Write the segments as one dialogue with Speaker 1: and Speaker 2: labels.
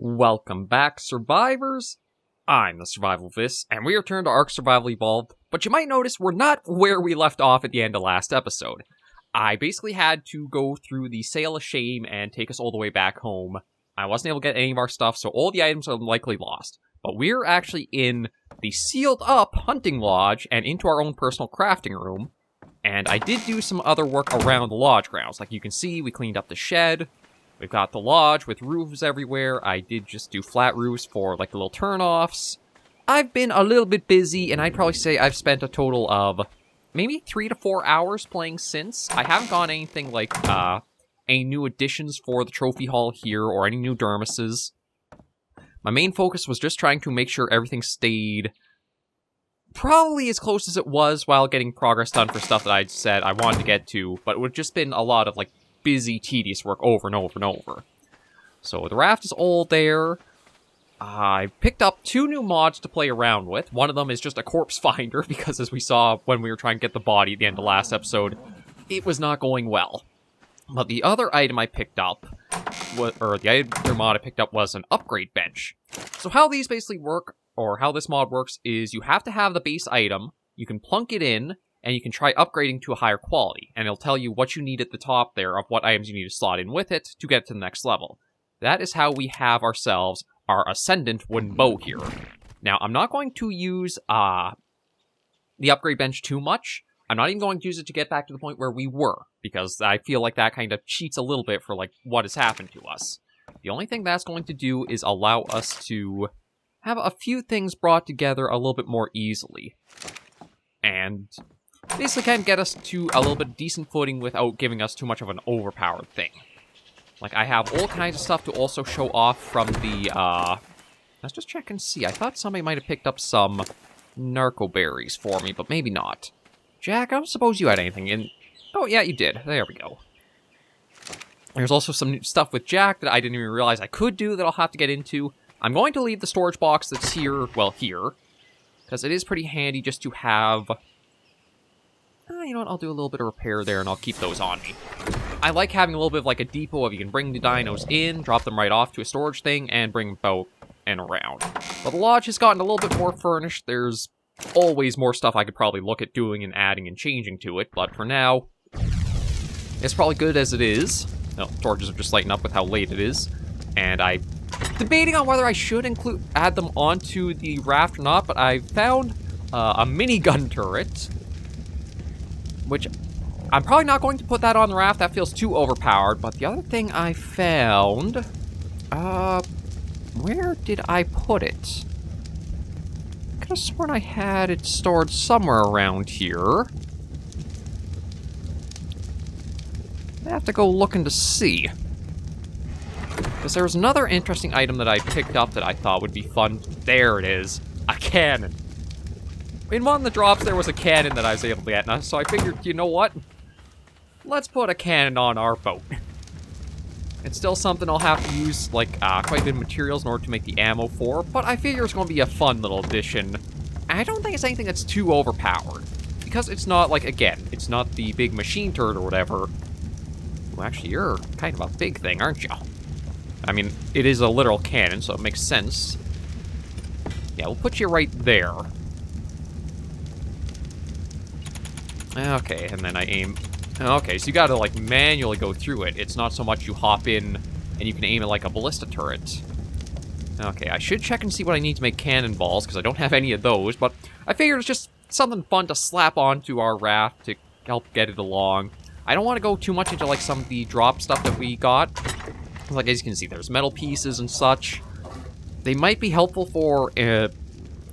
Speaker 1: Welcome back, survivors! I'm the Survivalist, and we return to Ark Survival Evolved, but you might notice we're not where we left off at the end of last episode. I basically had to go through the Sail of Shame and take us all the way back home. I wasn't able to get any of our stuff, so all the items are likely lost. But we're actually in the sealed-up hunting lodge and into our own personal crafting room, and I did do some other work around the lodge grounds. Like you can see, we cleaned up the shed. We've got the lodge with roofs everywhere. I did just do flat roofs for, like, the little turn-offs. I've been a little bit busy, and I'd probably say I've spent a total of maybe 3 to 4 hours playing since. I haven't gotten anything like, any new additions for the trophy hall here, or any new dermises. My main focus was just trying to make sure everything stayed probably as close as it was while getting progress done for stuff that I'd said I wanted to get to, but it would have just been a lot of, like, busy, tedious work over and over and over. So the raft is all there. I picked up 2 new mods to play around with. One of them is just a corpse finder, because as we saw when we were trying to get the body at the end of last episode, it was not going well. But the other item I picked up, or the other mod I picked up, was an upgrade bench. So how these basically work, or how this mod works, is you have to have the base item, you can plunk it in, and you can try upgrading to a higher quality, and it'll tell you what you need at the top there of what items you need to slot in with it to get to the next level. That is how we have ourselves our Ascendant wooden bow here. Now, I'm not going to use the upgrade bench too much. I'm not even going to use it to get back to the point where we were, because I feel like that kind of cheats a little bit for, like, what has happened to us. The only thing that's going to do is allow us to have a few things brought together a little bit more easily. And basically kind of get us to a little bit of decent footing without giving us too much of an overpowered thing. Like, I have all kinds of stuff to also show off from the, let's just check and see. I thought somebody might have picked up some narco berries for me, but maybe not. Jack, I don't suppose you had anything in... Oh, yeah, you did. There we go. There's also some new stuff with Jack that I didn't even realize I could do that I'll have to get into. I'm going to leave the storage box that's here, well, here, because it is pretty handy just to have... you know what, I'll do a little bit of repair there, and I'll keep those on me. I like having a little bit of like a depot of you can bring the dinos in, drop them right off to a storage thing, and bring them out and around. But the lodge has gotten a little bit more furnished. There's always more stuff I could probably look at doing and adding and changing to it, but for now, it's probably good as it is. No, torches are just lighting up with how late it is, and I'm debating on whether I should add them onto the raft or not, but I found a minigun turret, which I'm probably not going to put that on the raft. That feels too overpowered. But the other thing I found... where did I put it? I could have sworn I had it stored somewhere around here. I have to go looking to see. Because there was another interesting item that I picked up that I thought would be fun. There it is. A cannon. In one of the drops, there was a cannon that I was able to get, so I figured, you know what? Let's put a cannon on our boat. It's still something I'll have to use, like, quite a bit of materials in order to make the ammo for, but I figure it's going to be a fun little addition. I don't think it's anything that's too overpowered, because it's not, like, again, it's not the big machine turret or whatever. Well, actually, you're kind of a big thing, aren't you? I mean, it is a literal cannon, so it makes sense. Yeah, we'll put you right there. Okay, and then I aim... Okay, so you gotta, like, manually go through it. It's not so much you hop in and you can aim it like a ballista turret. Okay, I should check and see what I need to make cannonballs, because I don't have any of those, but I figured it's just something fun to slap onto our raft to help get it along. I don't want to go too much into, like, some of the drop stuff that we got. Like, as you can see, there's metal pieces and such. They might be helpful for...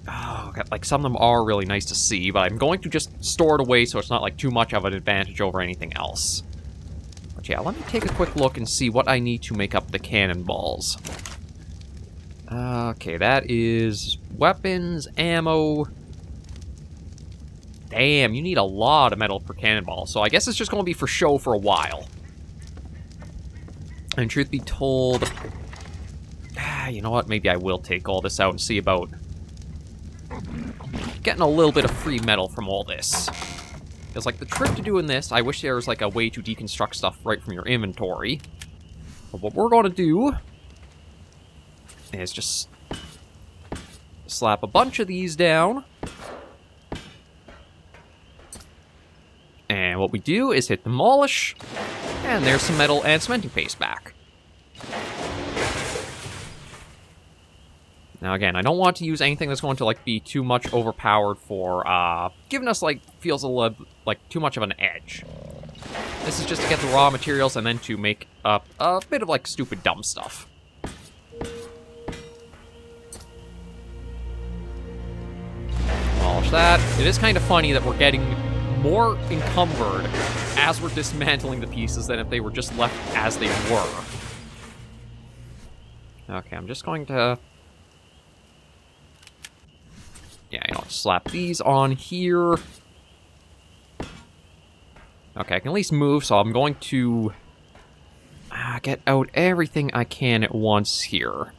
Speaker 1: Oh, God, like, some of them are really nice to see, but I'm going to just store it away so it's not, like, too much of an advantage over anything else. But yeah, let me take a quick look and see what I need to make up the cannonballs. Okay, that is weapons, ammo... Damn, you need a lot of metal per cannonball, so I guess it's just going to be for show for a while. And truth be told... you know what, maybe I will take all this out and see about... getting a little bit of free metal from all this. Because, like, the trick to doing this, I wish there was, like, a way to deconstruct stuff right from your inventory. But what we're going to do is just slap a bunch of these down. And what we do is hit demolish, and there's some metal and cementing paste back. Now again, I don't want to use anything that's going to like be too much overpowered for giving us like feels a little like too much of an edge. This is just to get the raw materials and then to make up a bit of like stupid dumb stuff. Demolish that. It is kind of funny that we're getting more encumbered as we're dismantling the pieces than if they were just left as they were. Okay, I'm just going to... yeah, you know, slap these on here. Okay, I can at least move, so I'm going to get out everything I can at once here.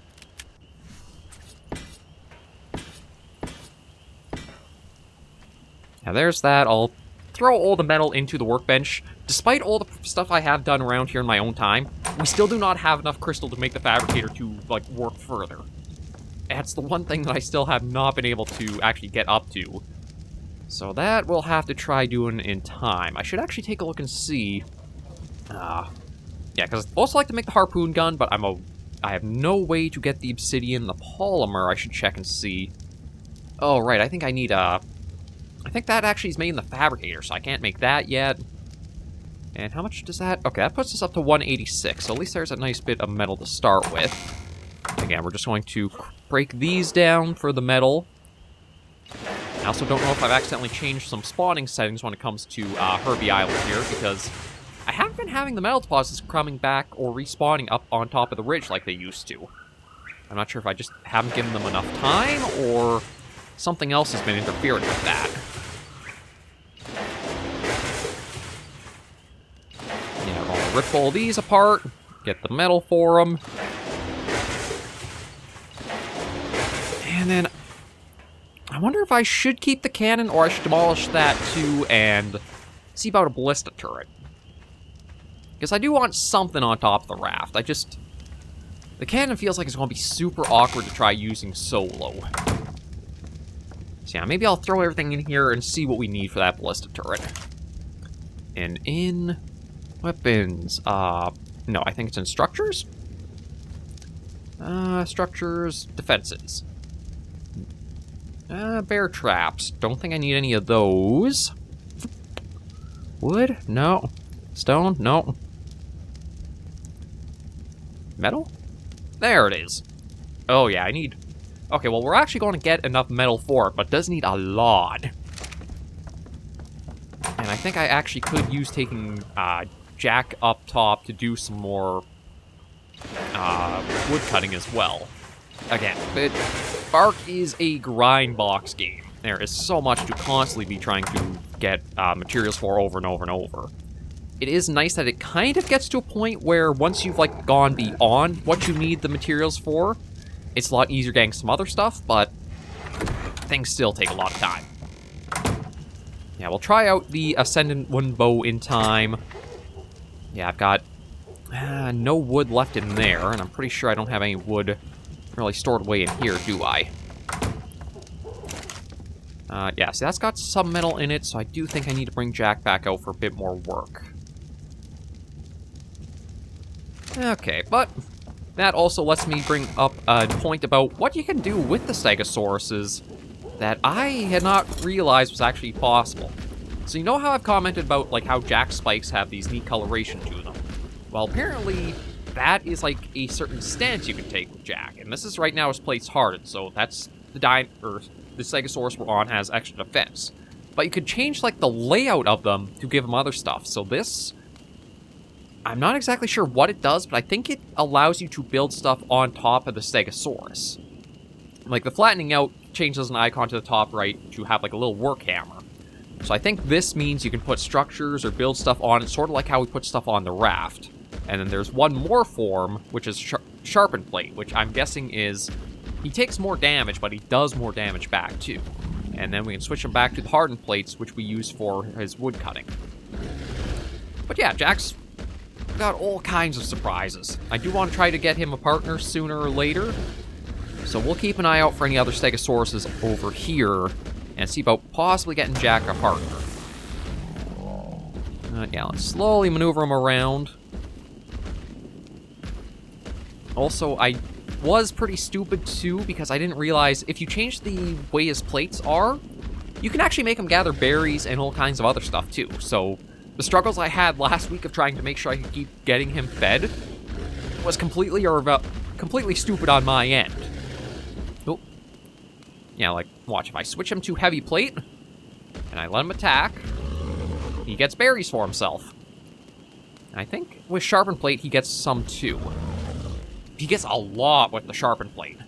Speaker 1: Now there's that. I'll throw all the metal into the workbench. Despite all the stuff I have done around here in my own time, we still do not have enough crystal to make the fabricator to, like, work further. That's the one thing that I still have not been able to actually get up to. So that we'll have to try doing in time. I should actually take a look and see. Yeah, because I'd also like to make the harpoon gun, but I have no way to get the obsidian, the polymer. I should check and see. Oh, right, I think I need I think that actually is made in the fabricator, so I can't make that yet. And how much does that... okay, that puts us up to 186, so at least there's a nice bit of metal to start with. Again, we're just going to break these down for the metal. I also don't know if I've accidentally changed some spawning settings when it comes to Herbie Island here, because I haven't been having the metal deposits coming back or respawning up on top of the ridge like they used to. I'm not sure if I just haven't given them enough time, or something else has been interfering with that. Yeah, I'll rip all these apart, get the metal for them. And then, I wonder if I should keep the cannon or I should demolish that too and see about a ballista turret. Because I do want something on top of the raft. The cannon feels like it's going to be super awkward to try using solo. So yeah, maybe I'll throw everything in here and see what we need for that ballista turret. And in weapons, no, I think it's in structures? Structures, defenses. Bear traps. Don't think I need any of those. Wood? No. Stone? No. Metal? There it is. Oh yeah, I need... okay, well we're actually going to get enough metal for it, but it does need a lot. And I think I actually could use taking Jack up top to do some more wood cutting as well. Again, Ark is a grind box game. There is so much to constantly be trying to get materials for over and over and over. It is nice that it kind of gets to a point where once you've like gone beyond what you need the materials for, it's a lot easier getting some other stuff, but things still take a lot of time. Yeah, we'll try out the Ascendant Wooden Bow in time. Yeah, I've got no wood left in there, and I'm pretty sure I don't have any wood really stored away in here, do I? Yeah, so that's got some metal in it, so I do think I need to bring Jack back out for a bit more work. Okay, but that also lets me bring up a point about what you can do with the Stegosauruses that I had not realized was actually possible. So you know how I've commented about like how Jack spikes have these neat coloration to them? Well, apparently that is like a certain stance you can take with Jack, and this is right now his plate's hardened, so that's the Stegosaurus we're on has extra defense. But you could change like the layout of them to give them other stuff. So this, I'm not exactly sure what it does, but I think it allows you to build stuff on top of the Stegosaurus. Like the flattening out changes an icon to the top right to have like a little work hammer. So I think this means you can put structures or build stuff on it, sort of like how we put stuff on the raft. And then there's one more form, which is Sharpened Plate, which I'm guessing is... he takes more damage, but he does more damage back, too. And then we can switch him back to the Hardened Plates, which we use for his wood cutting. But yeah, Jack's got all kinds of surprises. I do want to try to get him a partner sooner or later. So we'll keep an eye out for any other Stegosauruses over here and see about possibly getting Jack a partner. Yeah, let's slowly maneuver him around. Also, I was pretty stupid too because I didn't realize if you change the way his plates are, you can actually make him gather berries and all kinds of other stuff too. So the struggles I had last week of trying to make sure I could keep getting him fed was completely stupid on my end. Oh. Yeah, like, watch, if I switch him to heavy plate, and I let him attack, he gets berries for himself. I think with sharpened plate, he gets some too. He gets a lot with the sharpened plate.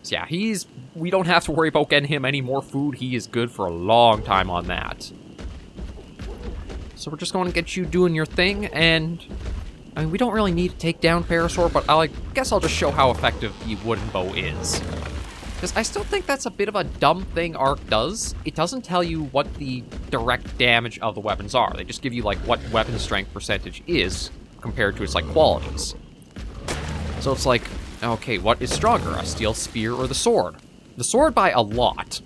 Speaker 1: So yeah, we don't have to worry about getting him any more food. He is good for a long time on that. So we're just going to get you doing your thing, and I mean, we don't really need to take down Parasaur, but I guess I'll just show how effective the wooden bow is. Because I still think that's a bit of a dumb thing Ark does. It doesn't tell you what the direct damage of the weapons are. They just give you, like, what weapon strength percentage is compared to its, like, qualities. So it's like, okay, what is stronger, a steel spear or the sword? The sword by a lot.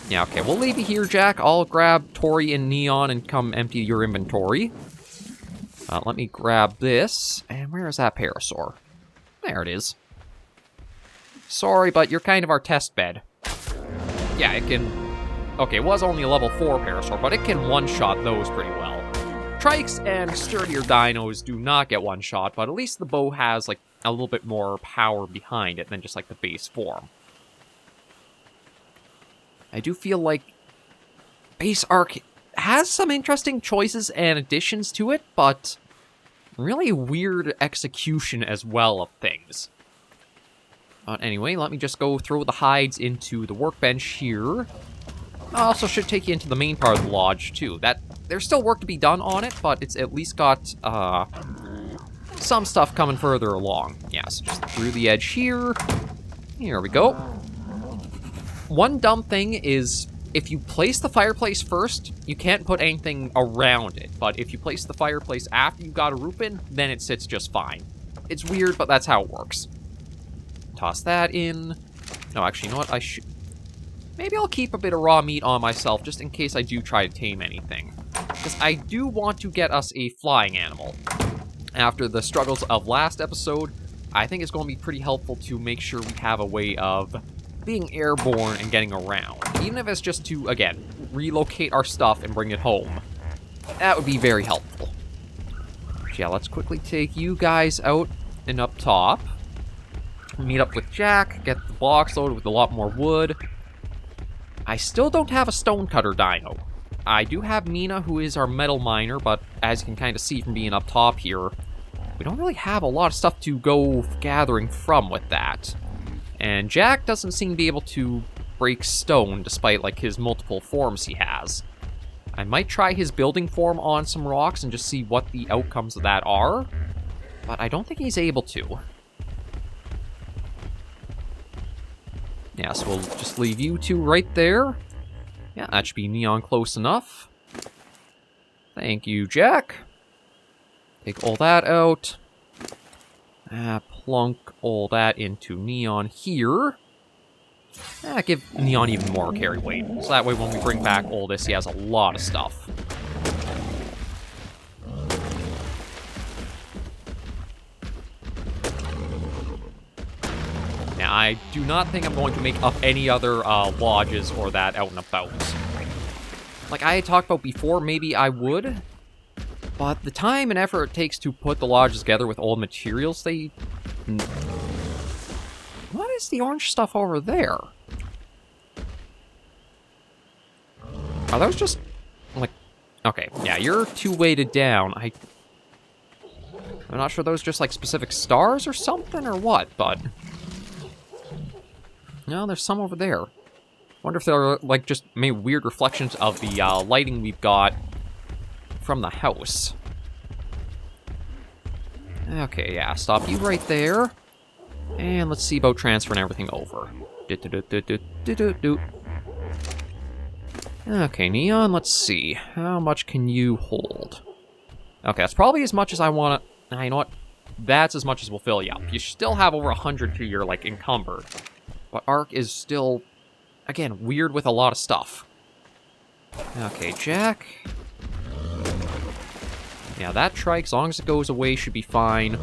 Speaker 1: Yeah, okay, we'll leave you here, Jack. I'll grab Tori and Neon and come empty your inventory. Let me grab this. And where is that Parasaur? There it is. Sorry, but you're kind of our test bed. Yeah, it can... Okay, it was only a level 4 Parasaur, but it can one-shot those pretty well. Trikes and sturdier dinos do not get one-shot, but at least the bow has, like, a little bit more power behind it than just, like, the base form. I do feel like base Ark has some interesting choices and additions to it, but really weird execution as well of things. But anyway, let me just go throw the hides into the workbench here. Also should take you into the main part of the lodge, too. There's still work to be done on it, but it's at least got some stuff coming further along. Yeah, so just through the edge here. Here we go. One dumb thing is, if you place the fireplace first, you can't put anything around it. But if you place the fireplace after you got a roof in, then it sits just fine. It's weird, but that's how it works. Toss that in. No, actually, you know what? Maybe I'll keep a bit of raw meat on myself, just in case I do try to tame anything. Because I do want to get us a flying animal. After the struggles of last episode, I think it's going to be pretty helpful to make sure we have a way of being airborne and getting around. Even if it's just to, again, relocate our stuff and bring it home. That would be very helpful. But yeah, let's quickly take you guys out and up top. Meet up with Jack, get the box loaded with a lot more wood. I still don't have a stonecutter dino. I do have Mina, who is our metal miner, but as you can kind of see from being up top here, we don't really have a lot of stuff to go gathering from with that. And Jack doesn't seem to be able to break stone, despite, like, his multiple forms he has. I might try his building form on some rocks and just see what the outcomes of that are, but I don't think he's able to. Yeah, so we'll just leave you two right there. Yeah, that should be Neon close enough. Thank you, Jack. Take all that out. Plunk all that into Neon here. Give Neon even more carry weight. So that way when we bring back all this, he has a lot of stuff. Now, I do not think I'm going to make up any other lodges or that out and about. Like I had talked about before, maybe I would. But the time and effort it takes to put the lodges together with all the materials they... What is the orange stuff over there? Are those just... like... Okay, yeah, you're too weighted down. I'm not sure those just like specific stars or something or what, but... No, there's some over there. Wonder if they're like just maybe weird reflections of the lighting we've got from the house. Okay, yeah, stop you right there. And let's see about transferring everything over. Okay, Neon, let's see. How much can you hold? Okay, that's probably as much as I want to... You know what? that's as much as will fill you up. You still have over 100 to your, like, encumbered. But Ark is still, again, weird with a lot of stuff. Okay, Jack. Yeah, that trike, as long as it goes away, should be fine.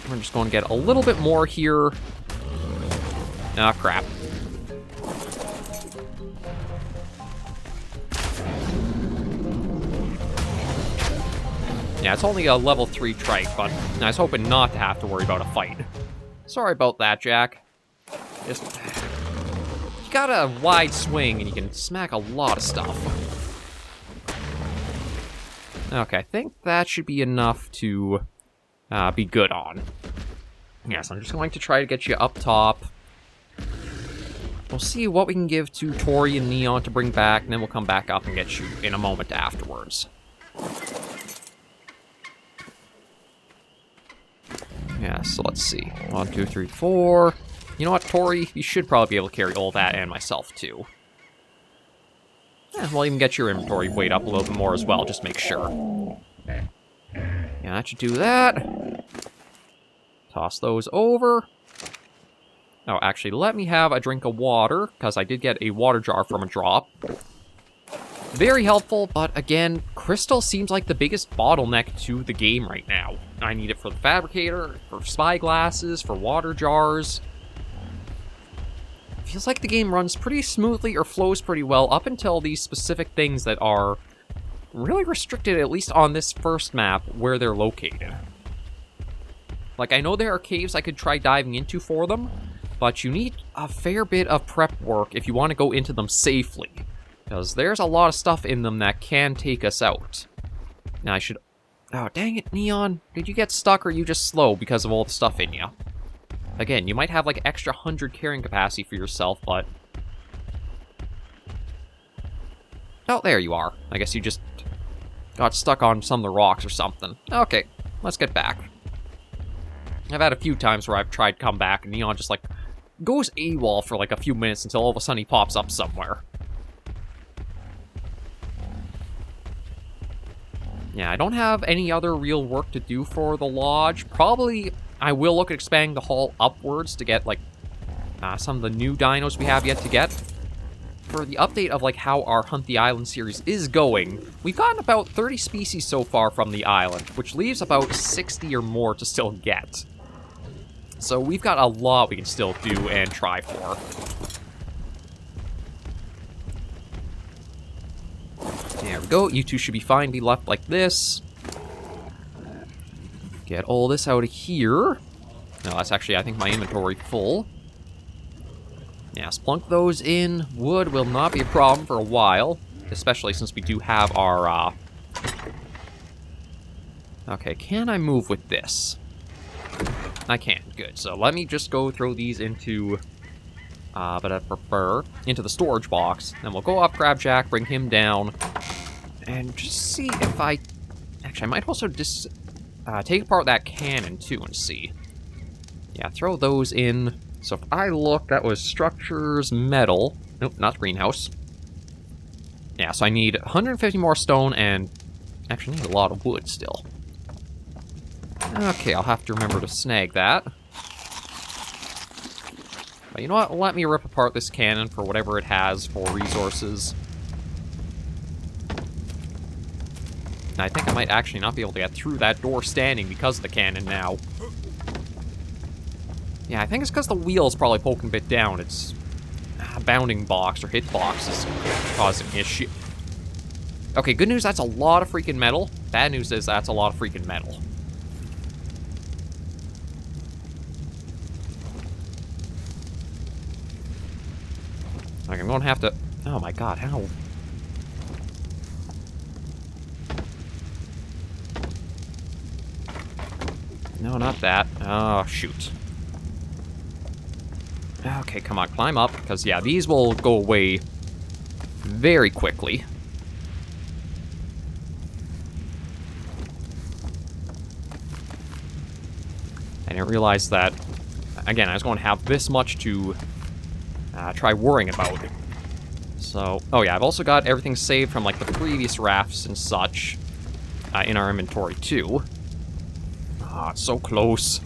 Speaker 1: We're just going to get a little bit more here. Ah, crap. Yeah, it's only a level 3 trike, but I was hoping not to have to worry about a fight. Sorry about that, Jack. Just... You got a wide swing, and you can smack a lot of stuff. Okay, I think that should be enough to be good on. Yes, I'm just going to try to get you up top. We'll see what we can give to Tori and Neon to bring back, and then we'll come back up and get you in a moment afterwards. Yeah, so let's see. 1, 2, 3, 4. You know what, Tori? You should probably be able to carry all that and myself, too. We'll even get your inventory weight up a little bit more as well, just make sure. Yeah, that should do that. Toss those over. Oh, actually, let me have a drink of water, because I did get a water jar from a drop. Very helpful, but again, crystal seems like the biggest bottleneck to the game right now. I need it for the fabricator, for spyglasses, for water jars. Feels like the game runs pretty smoothly or flows pretty well up until these specific things that are really restricted, at least on this first map, where they're located. Like, I know there are caves I could try diving into for them, but you need a fair bit of prep work if you want to go into them safely. Because there's a lot of stuff in them that can take us out. Now I should... Oh, dang it, Neon. Did you get stuck or are you just slow because of all the stuff in you? Again, you might have like extra 100 carrying capacity for yourself, but... Oh, there you are. I guess you just got stuck on some of the rocks or something. Okay, let's get back. I've had a few times where I've tried to come back and Neon just like goes AWOL for like a few minutes until all of a sudden he pops up somewhere. Yeah, I don't have any other real work to do for the lodge. Probably I will look at expanding the hall upwards to get like some of the new dinos we have yet to get. For the update of like how our Hunt the Island series is going, we've gotten about 30 species so far from the island, which leaves about 60 or more to still get. So we've got a lot we can still do and try for. There we go, you two should be fine, be left like this. Get all this out of here. No, that's actually, I think, my inventory full. Yes, plunk those in. Wood will not be a problem for a while, especially since we do have our, Okay, can I move with this? I can, good. So let me just go throw these into, but I prefer, into the storage box. Then we'll go up, grab Jack, bring him down, and just see if I... Actually, I might also just take apart that cannon, too, and see. Yeah, throw those in. So if I look, that was structures, metal. Nope, not greenhouse. Yeah, so I need 150 more stone and actually need a lot of wood still. Okay, I'll have to remember to snag that. But you know what? Let me rip apart this cannon for whatever it has for resources. And I think I might actually not be able to get through that door standing because of the cannon now. Yeah, I think it's because the wheel's probably poking a bit down. It's bounding box or hitbox is causing issue. Okay, good news, that's a lot of freaking metal. Bad news is that's a lot of freaking metal. Like, I'm going to have to... Oh my god, how... No, not that. Oh, shoot. Okay, come on, climb up, because, yeah, these will go away very quickly. I didn't realize that, again, I was going to have this much to try worrying about. So, oh yeah, I've also got everything saved from, like, the previous rafts and such. in our inventory, too. Ah, it's so close.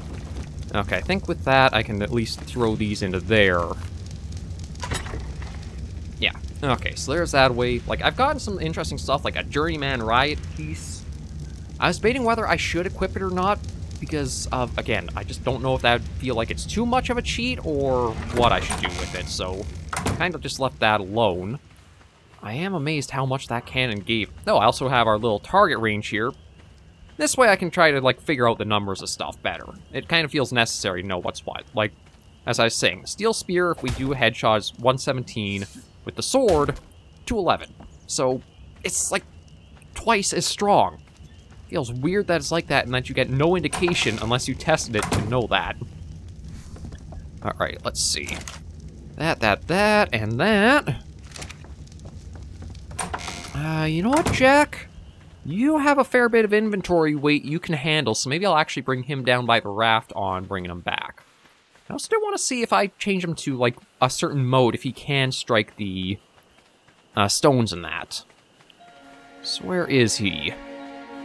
Speaker 1: Okay, I think with that, I can at least throw these into there. Yeah, okay, so there's that way. Like, I've gotten some interesting stuff, like a Journeyman Riot piece. I was debating whether I should equip it or not, because, again, I just don't know if that would feel like it's too much of a cheat, or what I should do with it, so kind of just left that alone. I am amazed how much that cannon gave. Oh, I also have our little target range here. This way I can try to, like, figure out the numbers of stuff better. It kind of feels necessary to know what's what. Like, as I was saying, Steel Spear, if we do a headshot, is 117. With the sword, 211. So, it's, like, twice as strong. Feels weird that it's like that and that you get no indication unless you tested it to know that. Alright, let's see. That, and that. You know what, Jack? You have a fair bit of inventory weight you can handle, so maybe I'll actually bring him down by the raft on bringing him back. I also do want to see if I change him to, like, a certain mode, if he can strike the stones in that. So where is he?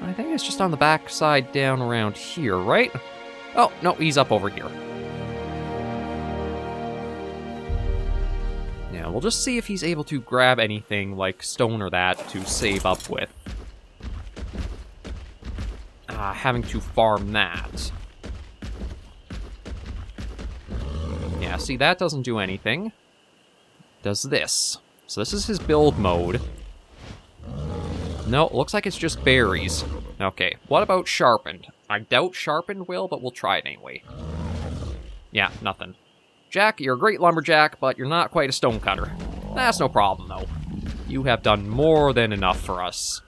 Speaker 1: I think it's just on the back side down around here, right? Oh, no, he's up over here. Yeah, we'll just see if he's able to grab anything like stone or that to save up with. Having to farm that. Yeah, see, that doesn't do anything. Does this. So this is his build mode. No, looks like it's just berries. Okay, what about sharpened? I doubt sharpened will, but we'll try it anyway. Yeah, nothing. Jack, you're a great lumberjack, but you're not quite a stonecutter. That's no problem, though. You have done more than enough for us.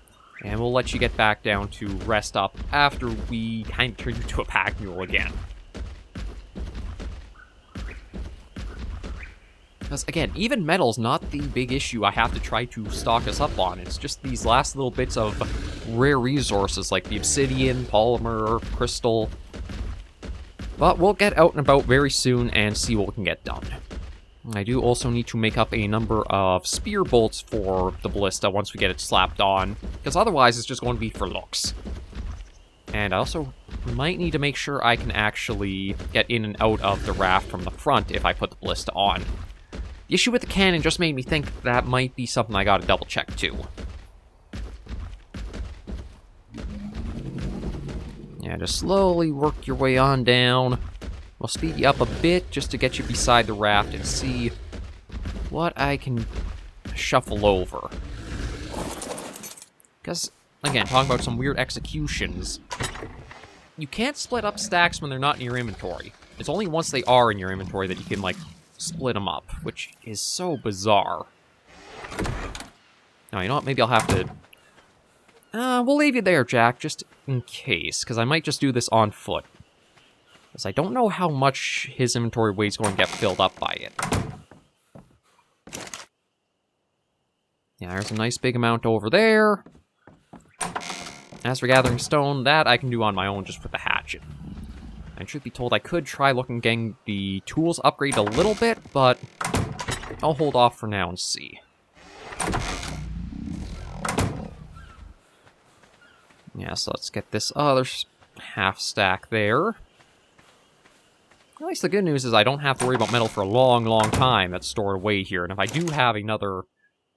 Speaker 1: And we'll let you get back down to rest up after we kind of turn you to a pack mule again. Because, again, even metal's not the big issue I have to try to stock us up on. It's just these last little bits of rare resources like the obsidian, polymer, crystal. But we'll get out and about very soon and see what we can get done. I do also need to make up a number of spear bolts for the ballista once we get it slapped on, because otherwise it's just going to be for looks. And I also might need to make sure I can actually get in and out of the raft from the front if I put the ballista on. The issue with the cannon just made me think that might be something I gotta double check too. Yeah, just slowly work your way on down. We'll speed you up a bit just to get you beside the raft and see what I can shuffle over. Because, again, talking about some weird executions, you can't split up stacks when they're not in your inventory. It's only once they are in your inventory that you can, like, split them up, which is so bizarre. Now, you know what? Maybe I'll have to... we'll leave you there, Jack, just in case, because I might just do this on foot. Because I don't know how much his inventory weight's going to get filled up by it. Yeah, there's a nice big amount over there. As for gathering stone, that I can do on my own just with the hatchet. And truth be told, I could try getting the tools upgraded a little bit, but I'll hold off for now and see. Yeah, so let's get this other half stack there. At least the good news is I don't have to worry about metal for a long, long time that's stored away here. And if I do have another,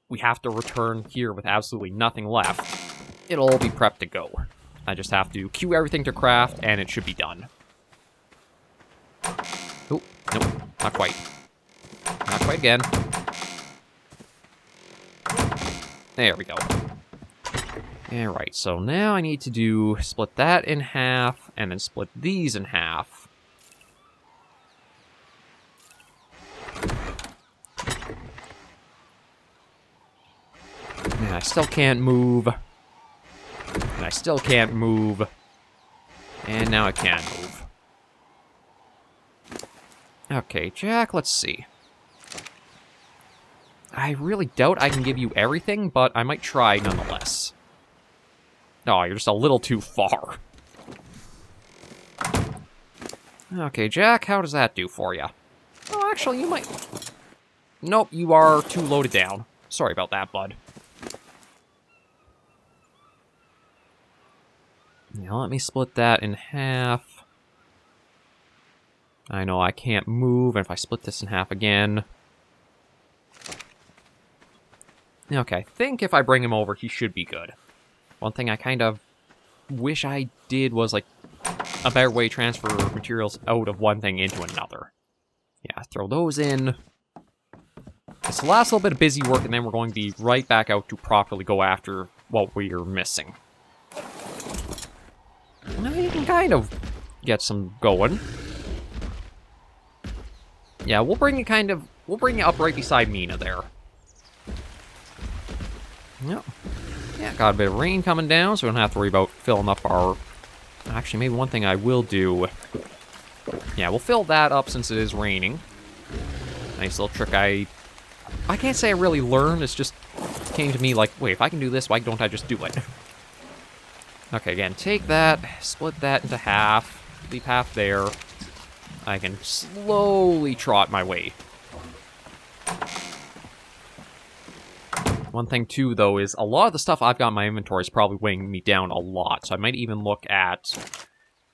Speaker 1: we have to return here with absolutely nothing left, it'll all be prepped to go. I just have to queue everything to craft, and it should be done. Oh, nope, not quite. Not quite again. There we go. Alright, so now I need to split that in half, and then split these in half. And I still can't move. And I still can't move. And now I can move. Okay, Jack, let's see. I really doubt I can give you everything, but I might try nonetheless. Oh, you're just a little too far. Okay, Jack, how does that do for you? Oh, actually, you might... Nope, you are too loaded down. Sorry about that, bud. Now let me split that in half. I know I can't move, and if I split this in half again... Okay, I think if I bring him over, he should be good. One thing I kind of wish I did was, like, a better way to transfer materials out of one thing into another. Yeah, throw those in. It's the last little bit of busy work, and then we're going to be right back out to properly go after what we are missing. Now you can kind of get some going. Yeah, we'll bring it up right beside Mina there. Yep. Yeah, got a bit of rain coming down, so we don't have to worry about filling up our... Actually, maybe one thing I will do... Yeah, we'll fill that up since it is raining. Nice little trick I can't say I really learned, it's just came to me like, wait, if I can do this, why don't I just do it? Okay, again, take that, split that into half, leave half there. I can slowly trot my way. One thing, too, though, is a lot of the stuff I've got in my inventory is probably weighing me down a lot, so I might even look at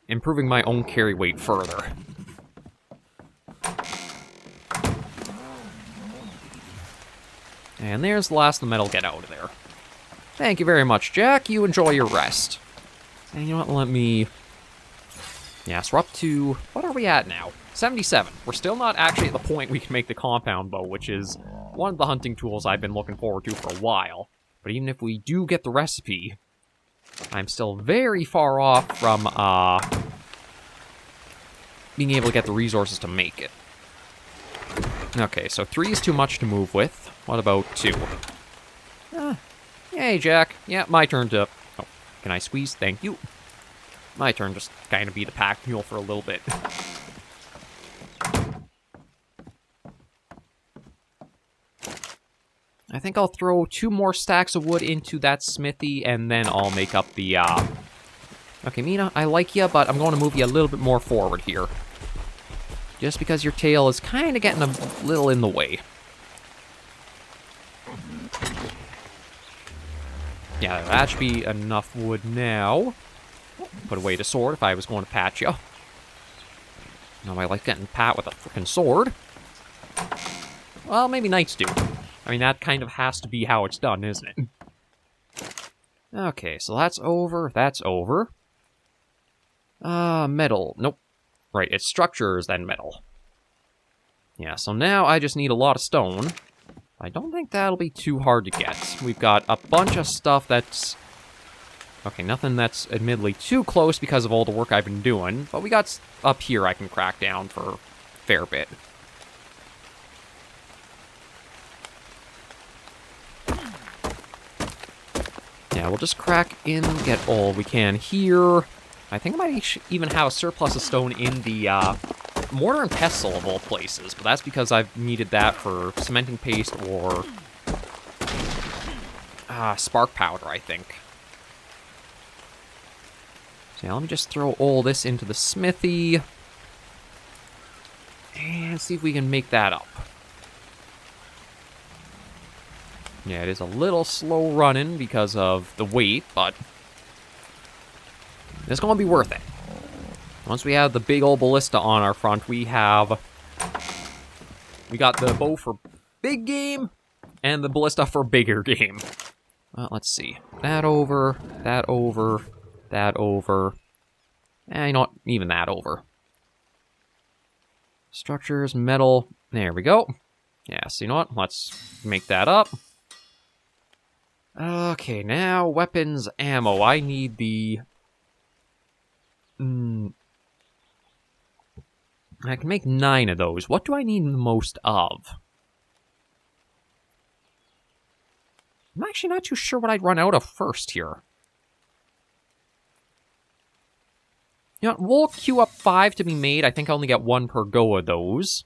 Speaker 1: improving my own carry weight further. And there's the last of the metal. Get out of there. Thank you very much, Jack. You enjoy your rest. And you know what, let me... Yeah, so we're up to... What are we at now? 77. We're still not actually at the point we can make the compound bow, which is one of the hunting tools I've been looking forward to for a while. But even if we do get the recipe, I'm still very far off from, being able to get the resources to make it. Okay, so 3 is too much to move with. What about 2? Hey, Jack. Yeah, my turn to... Oh, can I squeeze? Thank you. My turn to just kind of be the pack mule for a little bit. I think I'll throw 2 more stacks of wood into that smithy, and then I'll make up the, Okay, Mina, I like you, but I'm going to move you a little bit more forward here. Just because your tail is kind of getting a little in the way. Yeah, that should be enough wood now. Put away the sword if I was going to pat you. No, I like getting pat with a frickin' sword. Well, maybe knights do. I mean, that kind of has to be how it's done, isn't it? Okay, so that's over. That's over. Metal. Nope. Right, it's structures, then metal. Yeah, so now I just need a lot of stone. I don't think that'll be too hard to get. We've got a bunch of stuff that's... Okay, nothing that's admittedly too close because of all the work I've been doing, but we got up here I can crack down for a fair bit. Yeah, we'll just crack in, get all we can here. I think I might even have a surplus of stone in the mortar and pestle of all places, but that's because I've needed that for cementing paste or spark powder, I think. So yeah, let me just throw all this into the smithy and see if we can make that up. Yeah, it is a little slow running because of the weight, but it's going to be worth it. Once we have the big old ballista on our front, we got the bow for big game and the ballista for bigger game. Let's see. That over, that over, that over. You know what? Even that over. Structures, metal. There we go. Yeah, so you know what? Let's make that up. Okay, now weapons, ammo. I need the... I can make 9 of those. What do I need the most of? I'm actually not too sure what I'd run out of first here. You know what, we'll queue up 5 to be made. I think I only get 1 per go of those.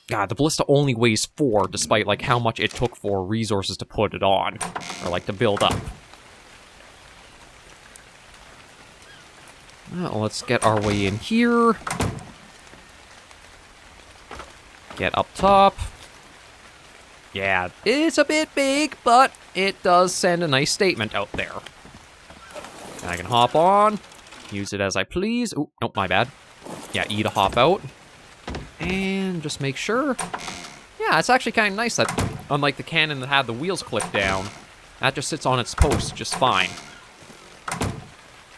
Speaker 1: God, the ballista only weighs 4, despite, like, how much it took for resources to put it on. Or, like, to build up. Well, let's get our way in here. Get up top. Yeah, it's a bit big, but it does send a nice statement out there. I can hop on, use it as I please. Oh, nope, my bad. Yeah, E to hop out. And just make sure. Yeah, it's actually kind of nice that, unlike the cannon that had the wheels clipped down, that just sits on its post just fine.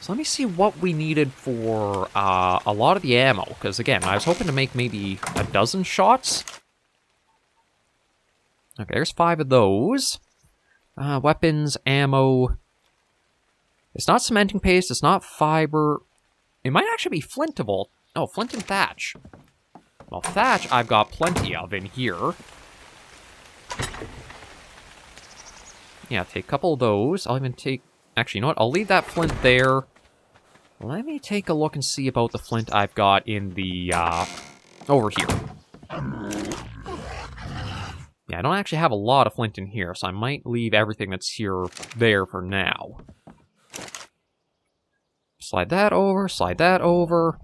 Speaker 1: So let me see what we needed for a lot of the ammo, because again, I was hoping to make maybe a dozen shots. Okay, there's 5 of those. Weapons, ammo. It's not cementing paste, it's not fiber. It might actually be flintable. Oh, flint and thatch. Well, thatch I've got plenty of in here. Yeah, take a couple of those. I'll even take... Actually, you know what? I'll leave that flint there. Let me take a look and see about the flint I've got in the, over here. Yeah, I don't actually have a lot of flint in here, so I might leave everything that's here there for now. Slide that over, slide that over.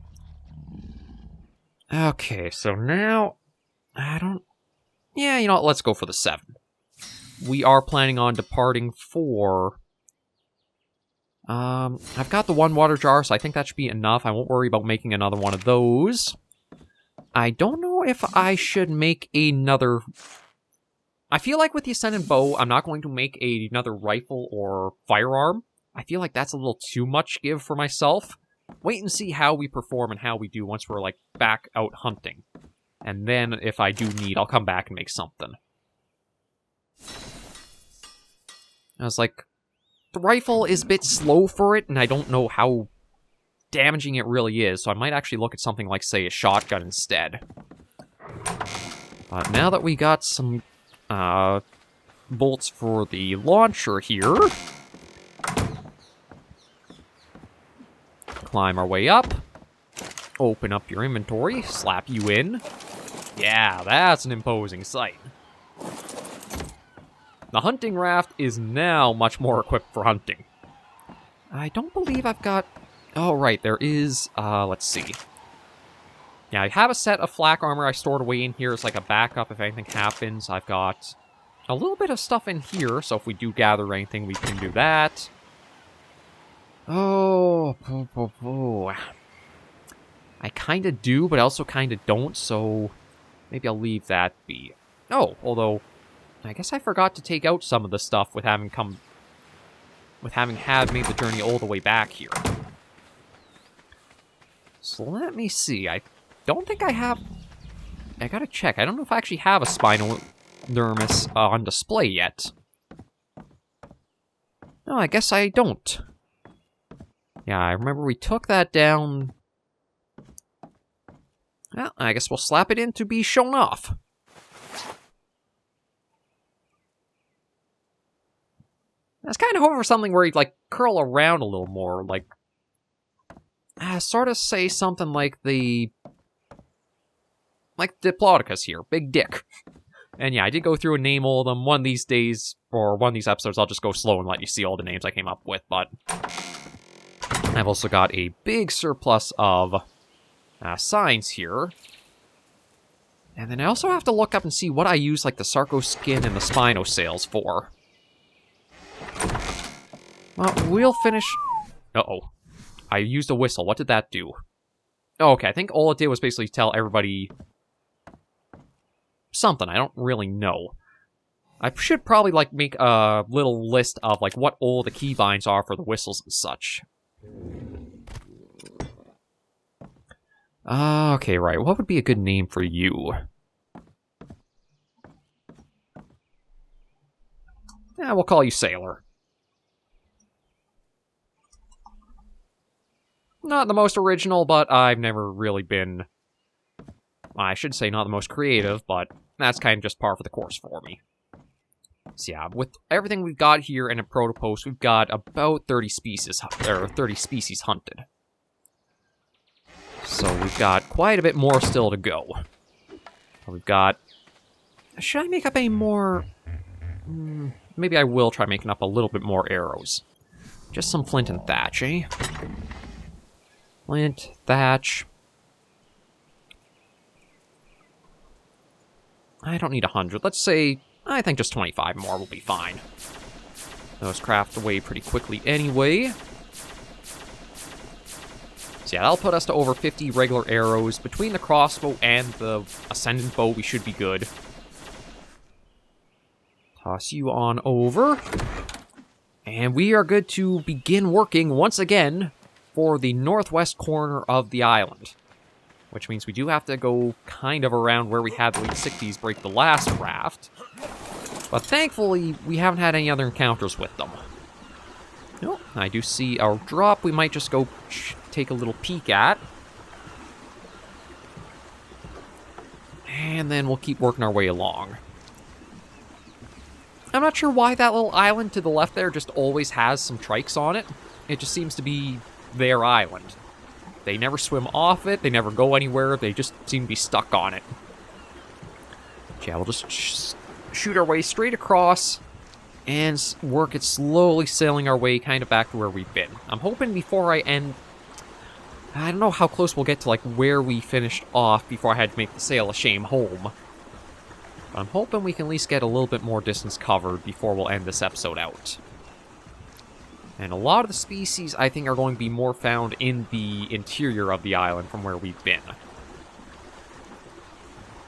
Speaker 1: Okay, so now... I don't... Yeah, you know what? Let's go for the 7. We are planning on departing for... I've got the 1 water jar, so I think that should be enough. I won't worry about making another one of those. I don't know if I should make another... I feel like with the Ascendant Bow, I'm not going to make another rifle or firearm. I feel like that's a little too much give for myself. Wait and see how we perform and how we do once we're, like, back out hunting. And then, if I do need, I'll come back and make something. I was like, the rifle is a bit slow for it, and I don't know how damaging it really is, so I might actually look at something like, say, a shotgun instead. But now that we got some bolts for the launcher here, climb our way up, open up your inventory, slap you in. Yeah, that's an imposing sight. The hunting raft is now much more equipped for hunting. I don't believe I've got... Oh, right, there is... let's see. Yeah, I have a set of flak armor I stored away in here as like a backup if anything happens. I've got a little bit of stuff in here, so if we do gather anything, we can do that. Oh, I kind of do, but I also kind of don't, so maybe I'll leave that be. Oh, although, I guess I forgot to take out some of the stuff with having made the journey all the way back here. So let me see, I don't think I have... I gotta check, I don't know if I actually have a Spinodermis on display yet. No, I guess I don't. Yeah, I remember we took that down... Well, I guess we'll slap it in to be shown off. I was kind of hoping for something where he'd, like, curl around a little more, like... sort of say something like the... Like Diplodocus here, Big Dick. And yeah, I did go through and name all of them. One of these days, or one of these episodes, I'll just go slow and let you see all the names I came up with, but... I've also got a big surplus of signs here. And then I also have to look up and see what I use, like, the Sarco skin and the Spinosails for. Well, we'll finish... Uh-oh. I used a whistle. What did that do? Oh, okay, I think all it did was basically tell everybody... something. I don't really know. I should probably, like, make a little list of, like, what all the keybinds are for the whistles and such. Okay, right. What would be a good name for you? Yeah, we'll call you Sailor. Not the most original, but I've never really been... I should say not the most creative, but that's kind of just par for the course for me. So yeah, with everything we've got here in a protopost, we've got about 30 species hunted. So we've got quite a bit more still to go. We've got... Should I make up any more... maybe I will try making up a little bit more arrows. Just some flint and thatch, eh? Flint, thatch... I don't need 100. Let's say I think just 25 more will be fine. Those craft away pretty quickly anyway. So yeah, that'll put us to over 50 regular arrows. Between the crossbow and the ascendant bow, we should be good. Toss you on over. And we are good to begin working once again for the northwest corner of the island. Which means we do have to go kind of around where we had the Elite 60s break the last raft. But thankfully, we haven't had any other encounters with them. Oh, I do see our drop we might just go take a little peek at. And then we'll keep working our way along. I'm not sure why that little island to the left there just always has some trikes on it. It just seems to be their island. They never swim off it, they never go anywhere, they just seem to be stuck on it. Yeah, we'll just shoot our way straight across and work at slowly sailing our way kind of back to where we've been. I'm hoping before I end... I don't know how close we'll get to like where we finished off before I had to make the sail a shame home. But I'm hoping we can at least get a little bit more distance covered before we'll end this episode out. And a lot of the species, I think, are going to be more found in the interior of the island from where we've been.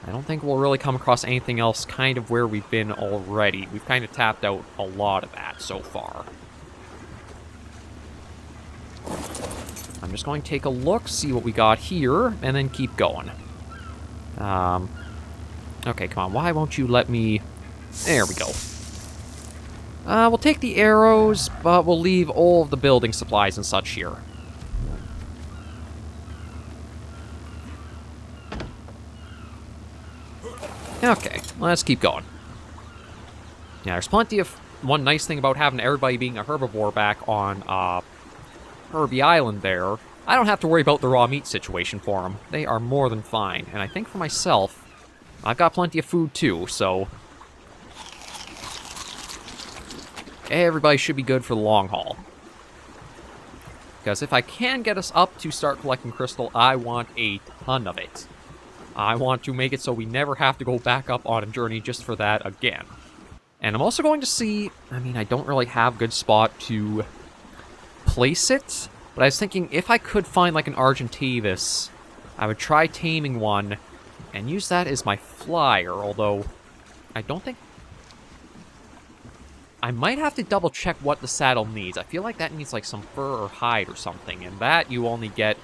Speaker 1: I don't think we'll really come across anything else kind of where we've been already. We've kind of tapped out a lot of that so far. I'm just going to take a look, see what we got here, and then keep going. Okay, come on, why won't you let me... There we go. We'll take the arrows, but we'll leave all of the building supplies and such here. Okay, let's keep going. Yeah, there's plenty of... One nice thing about having everybody being a herbivore back on, Herbie Island there, I don't have to worry about the raw meat situation for them. They are more than fine. And I think for myself, I've got plenty of food too, so... Everybody should be good for the long haul. Because if I can get us up to start collecting crystal, I want a ton of it. I want to make it so we never have to go back up on a journey just for that again. And I'm also going to see... I mean, I don't really have a good spot to place it, but I was thinking if I could find like an Argentavis, I would try taming one and use that as my flyer, although I don't think... I might have to double check what the saddle needs. I feel like that needs like some fur or hide or something, and that you only get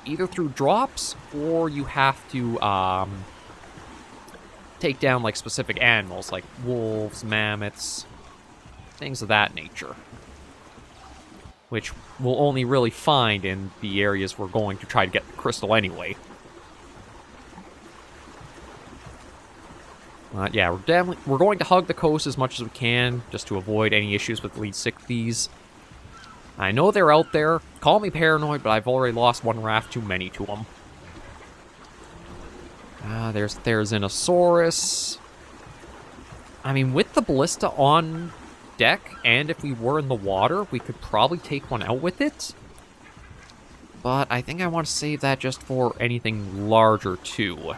Speaker 1: either through drops or you have to take down like specific animals like wolves, mammoths, things of that nature. Which we'll only really find in the areas we're going to try to get the crystal anyway. Yeah, we're going to hug the coast as much as we can, just to avoid any issues with Elite 60s. I know they're out there. Call me paranoid, but I've already lost one raft too many to them. There's Therizinosaurus. I mean, with the ballista on deck, and if we were in the water, we could probably take one out with it. But I think I want to save that just for anything larger, too.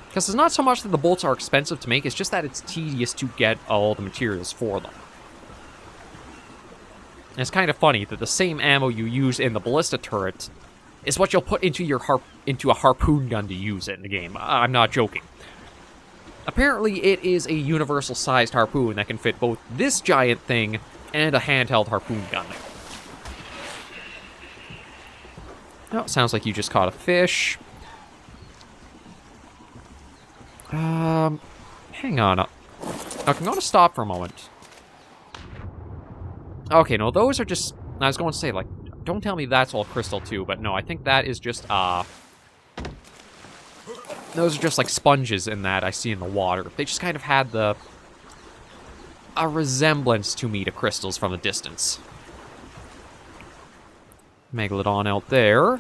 Speaker 1: Because it's not so much that the bolts are expensive to make, it's just that it's tedious to get all the materials for them. And it's kind of funny that the same ammo you use in the ballista turret is what you'll put into your into a harpoon gun to use it in the game. I'm not joking. Apparently, it is a universal-sized harpoon that can fit both this giant thing and a handheld harpoon gun. Oh, sounds like you just caught a fish. Hang on. Okay, I'm going to stop for a moment. Okay, no, those are just... I was going to say, like, don't tell me that's all crystal, too, but no, I think that is just, those are just, like, sponges in that I see in the water. They just kind of had a resemblance to me to crystals from a distance. Megalodon out there.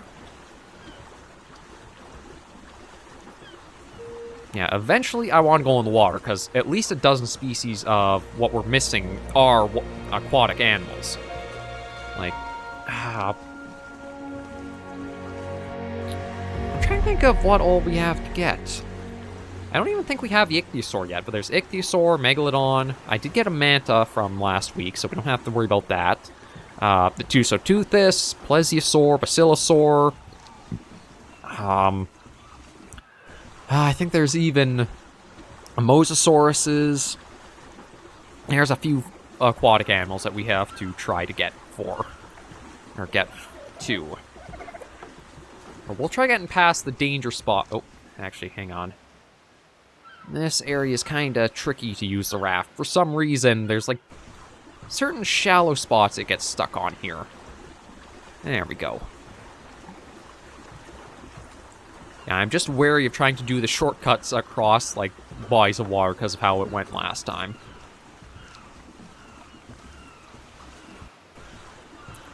Speaker 1: Yeah, eventually I want to go in the water, because at least a dozen species of what we're missing are aquatic animals. Like, I'm trying to think of what all we have to get. I don't even think we have the ichthyosaur yet, but there's ichthyosaur, megalodon. I did get a manta from last week, so we don't have to worry about that. The Tusoteuthis, plesiosaur, basilosaur. I think there's even mosasauruses. There's a few aquatic animals that we have to try to get to. But we'll try getting past the danger spot. Oh, actually, hang on. This area is kind of tricky to use the raft. For some reason, there's like certain shallow spots it gets stuck on here. There we go. Yeah, I'm just wary of trying to do the shortcuts across like bodies of water because of how it went last time.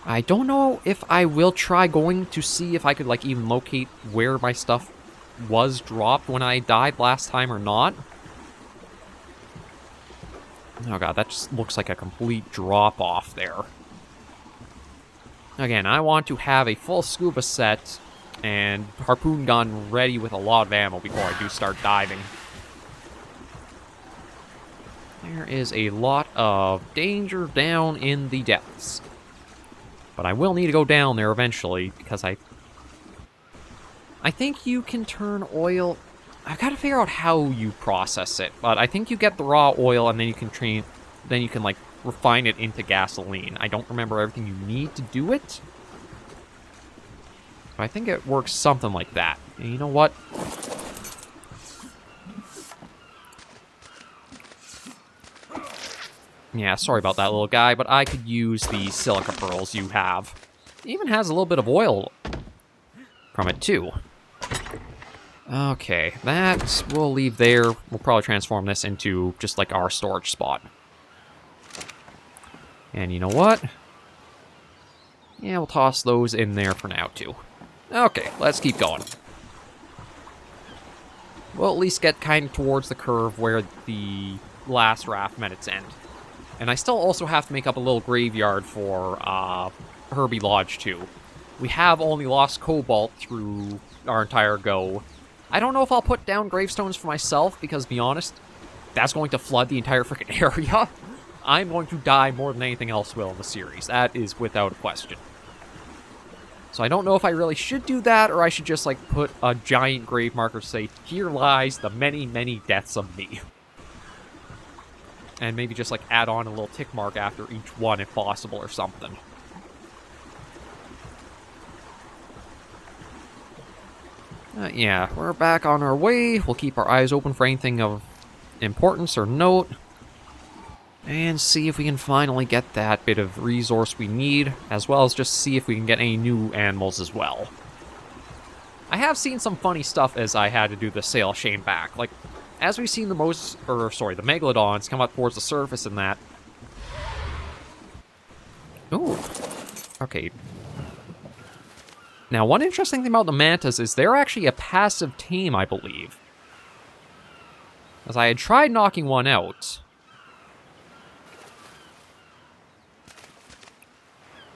Speaker 1: I don't know if I will try going to see if I could like even locate where my stuff was dropped when I died last time or not. Oh god, that just looks like a complete drop-off there. Again, I want to have a full scuba set and harpoon gun ready with a lot of ammo before I do start diving. There is a lot of danger down in the depths. But I will need to go down there eventually, because I think you can turn oil... I've got to figure out how you process it, but I think you get the raw oil and then you can like refine it into gasoline. I don't remember everything you need to do it, but I think it works something like that. And you know what? Yeah, sorry about that little guy, but I could use the silica pearls you have. It even has a little bit of oil from it too. Okay, that we'll leave there. We'll probably transform this into just like our storage spot. And you know what? Yeah, we'll toss those in there for now too. Okay, let's keep going. We'll at least get kind of towards the curve where the last raft met its end. And I still also have to make up a little graveyard for Herbie Lodge too. We have only lost cobalt through our entire go. I don't know if I'll put down gravestones for myself, because, to be honest, that's going to flood the entire freaking area. I'm going to die more than anything else will in the series. That is without a question. So I don't know if I really should do that, or I should just, like, put a giant grave marker to say, here lies the many, many deaths of me. And maybe just, like, add on a little tick mark after each one, if possible, or something. Yeah, we're back on our way. We'll keep our eyes open for anything of importance or note. And see if we can finally get that bit of resource we need, as well as just see if we can get any new animals as well. I have seen some funny stuff as I had to do the sail shame back. Like, as we've seen the megalodons come up towards the surface and that. Ooh. Okay. Now, one interesting thing about the mantas is they're actually a passive tame, I believe. As I had tried knocking one out.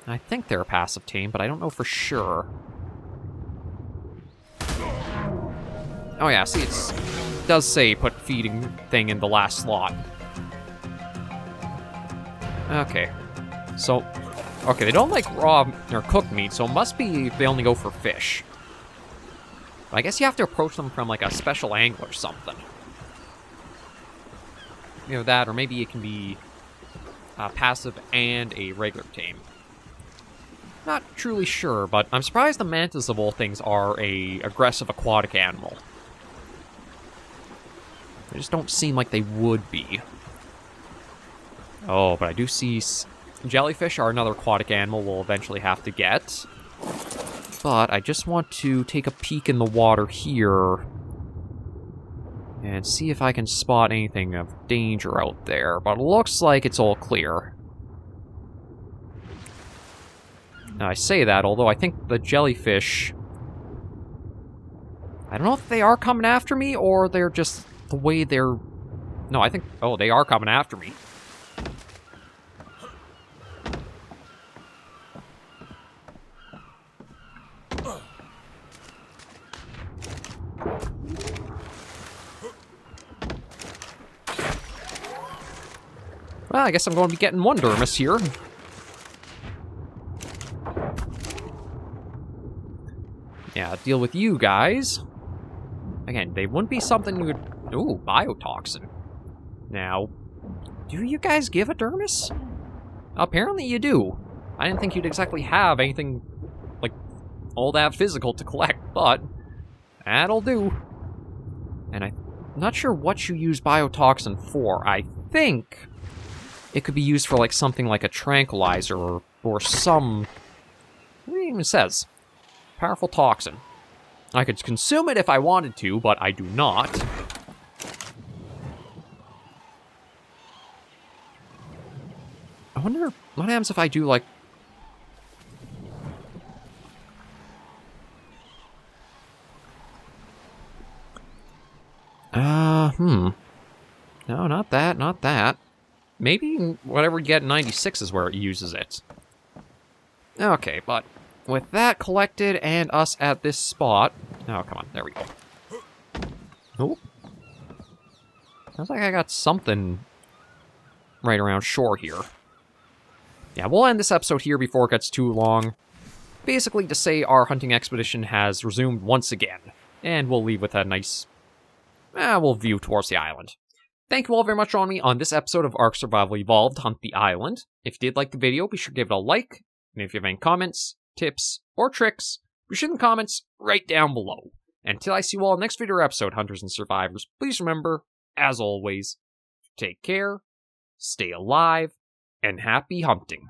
Speaker 1: I think they're a passive tame, but I don't know for sure. Oh yeah, see, it does say put feeding thing in the last slot. Okay. So... okay, they don't like raw or cooked meat, so it must be they only go for fish. But I guess you have to approach them from, like, a special angle or something. You know, that, or maybe it can be passive and a regular tame. Not truly sure, but I'm surprised the mantas of all things are a aggressive aquatic animal. They just don't seem like they would be. Oh, but I do see... jellyfish are another aquatic animal we'll eventually have to get. But I just want to take a peek in the water here and see if I can spot anything of danger out there. But it looks like it's all clear. Now I say that, although I think the jellyfish... I don't know if they are coming after me or they're just the way they're... no, I think... oh, they are coming after me. Well, I guess I'm going to be getting one dermis here. Yeah, deal with you guys. Again, they wouldn't be something you would... Ooh, biotoxin. Now, do you guys give a dermis? Apparently you do. I didn't think you'd exactly have anything, like, all that physical to collect, but that'll do. And I'm not sure what you use biotoxin for. I think it could be used for, like, something like a tranquilizer or some... What it even says? Powerful toxin. I could consume it if I wanted to, but I do not. I wonder what happens if I do, like... No, not that, not that. Maybe whatever we get in 96 is where it uses it. Okay, but with that collected and us at this spot... Oh, come on, there we go. Oh. Sounds like I got something right around shore here. Yeah, we'll end this episode here before it gets too long. Basically to say our hunting expedition has resumed once again. And we'll leave with a nice... we'll view towards the island. Thank you all very much for joining me on this episode of Ark Survival Evolved Hunt the Island. If you did like the video, be sure to give it a like. And if you have any comments, tips, or tricks, be sure in the comments right down below. And until I see you all in the next video or episode, Hunters and Survivors, please remember, as always, take care, stay alive, and happy hunting.